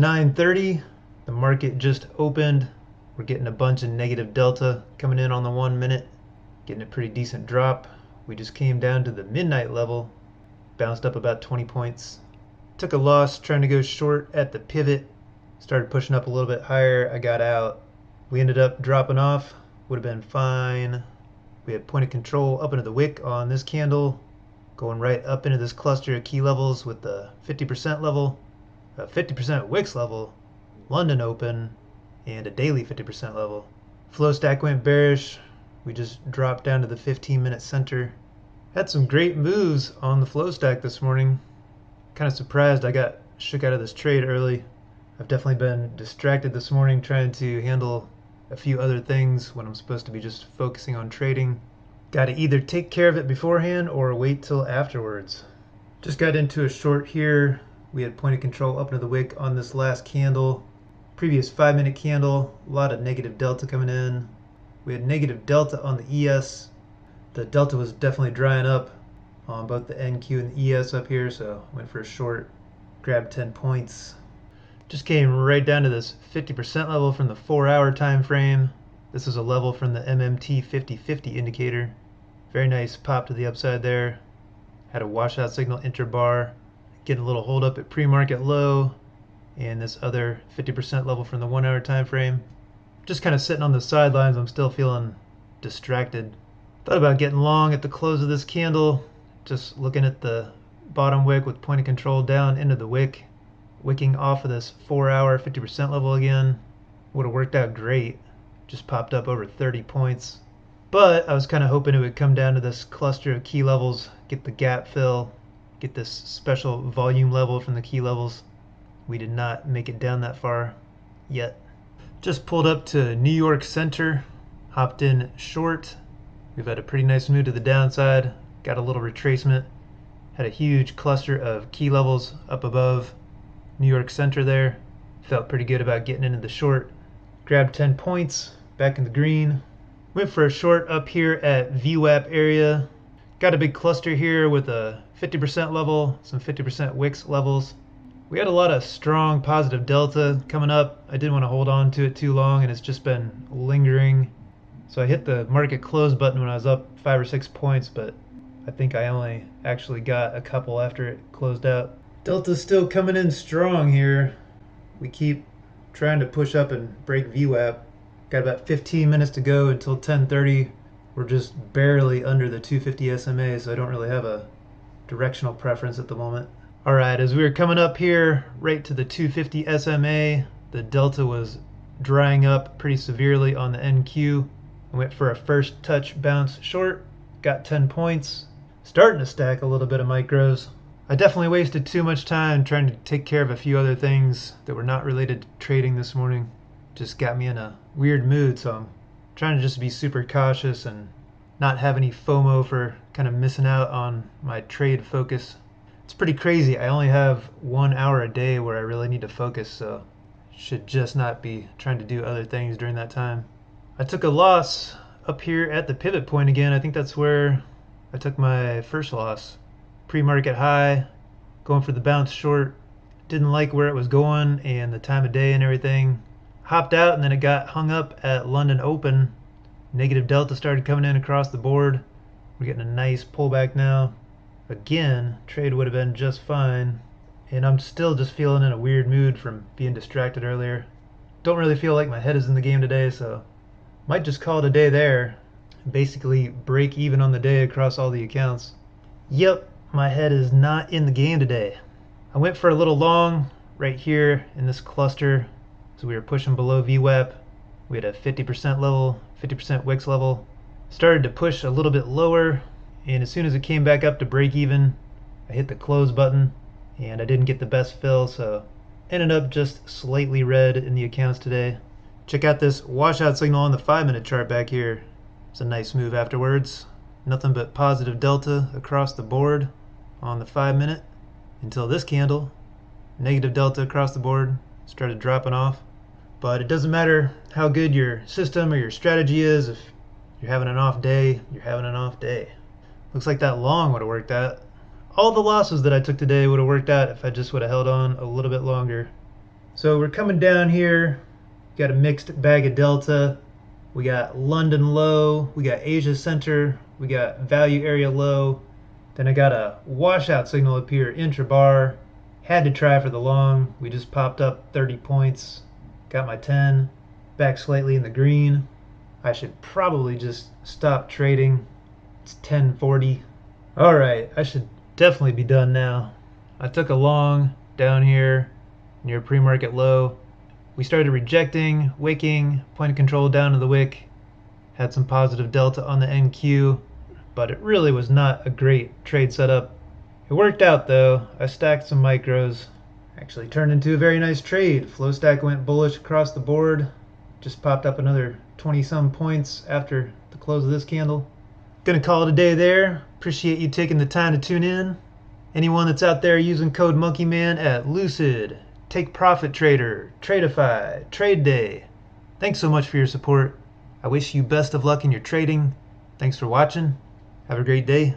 9:30. The market just opened. We're getting a bunch of negative delta coming in on the 1 minute, getting a pretty decent drop. We just came down to the midnight level, bounced up about 20 points. Took a loss trying to go short at the pivot, started pushing up a little bit higher. I got out. We ended up dropping off, would have been fine. We had point of control up into the wick on this candle, going right up into this cluster of key levels with the 50% level, a 50% wicks level, London open, and a daily 50% level. Flow stack went bearish. We just dropped down to the 15-minute center. Had some great moves on the flow stack this morning. Kind of surprised I got shook out of this trade early. I've definitely been distracted this morning trying to handle a few other things when I'm supposed to be just focusing on trading. Got to either take care of it beforehand or wait till afterwards. Just got into a short here. We had point of control up into the wick on this last candle. Previous 5-minute candle, a lot of negative delta coming in. We had negative delta on the ES. The delta was definitely drying up on both the NQ and the ES up here, so went for a short, grabbed 10 points. Just came right down to this 50% level from the 4-hour time frame. This is a level from the MMT 50/50 indicator. Very nice pop to the upside there. Had a washout signal interbar, getting a little hold up at pre-market low, and this other 50% level from the 1-hour time frame. Just kind of sitting on the sidelines. I'm still feeling distracted. Thought about getting long at the close of this candle, just looking at the bottom wick with point of control down into the wick, wicking off of this 4-hour 50% level again. Would have worked out great. Just popped up over 30 points. But I was kind of hoping it would come down to this cluster of key levels, get the gap fill, get this special volume level from the key levels. We did not make it down that far yet. Just pulled up to New York Center, hopped in short. We've had a pretty nice move to the downside, got a little retracement, had a huge cluster of key levels up above New York Center there. Felt pretty good about getting into the short. Grabbed 10 points, back in the green. Went for a short up here at VWAP area. Got a big cluster here with a 50% level, some 50% wicks levels. We had a lot of strong positive delta coming up. I didn't want to hold on to it too long, and it's just been lingering. So I hit the market close button when I was up 5 or 6 points, but I think I only actually got a couple after it closed out. Delta's still coming in strong here. We keep trying to push up and break VWAP. Got about 15 minutes to go until 10:30. We're just barely under the 250 SMA, so I don't really have a directional preference at the moment. Alright, as we were coming up here right to the 250 SMA, the delta was drying up pretty severely on the NQ. I went for a first touch bounce short, got 10 points, starting to stack a little bit of micros. I definitely wasted too much time trying to take care of a few other things that were not related to trading this morning. Just got me in a weird mood, so I'm trying to just be super cautious and not have any FOMO for kind of missing out on my trade focus. It's pretty crazy. I only have 1 hour a day where I really need to focus, so should just not be trying to do other things during that time. I took a loss up here at the pivot point again. I think that's where I took my first loss. Pre-market high, going for the bounce short. Didn't like where it was going and the time of day and everything. Hopped out, and then it got hung up at London open. Negative delta started coming in across the board. We're getting a nice pullback now. Again, trade would have been just fine. And I'm still just feeling in a weird mood from being distracted earlier. Don't really feel like my head is in the game today, so might just call it a day there. Basically break even on the day across all the accounts. Yep, my head is not in the game today. I went for a little long right here in this cluster. So we were pushing below VWAP. We had a 50% level, 50% wicks level. Started to push a little bit lower, and as soon as it came back up to break even, I hit the close button, and I didn't get the best fill, so ended up just slightly red in the accounts today. Check out this washout signal on the 5-minute chart back here. It's a nice move afterwards. Nothing but positive delta across the board on the 5-minute until this candle. Negative delta across the board, started dropping off. But it doesn't matter how good your system or your strategy is. If you're having an off day, you're having an off day. Looks like that long would have worked out. All the losses that I took today would have worked out if I just would have held on a little bit longer. So we're coming down here. Got a mixed bag of delta. We got London low, we got Asia center, we got value area low. Then I got a washout signal up here, intra-bar. Had to try for the long. We just popped up 30 points. Got my 10. Back slightly in the green. I should probably just stop trading. It's 10:40. Alright, I should definitely be done now. I took a long down here near pre-market low. We started rejecting, wicking, point of control down to the wick. Had some positive delta on the NQ, but it really was not a great trade setup. It worked out though. I stacked some micros. Actually turned into a very nice trade. Flow stack went bullish across the board. Just popped up another 20 some points after the close of this candle. Gonna call it a day there. Appreciate you taking the time to tune in. Anyone that's out there using code MonkeyMan at Lucid, Take Profit Trader, Tradeify, TradeDay. Thanks so much for your support. I wish you best of luck in your trading. Thanks for watching. Have a great day.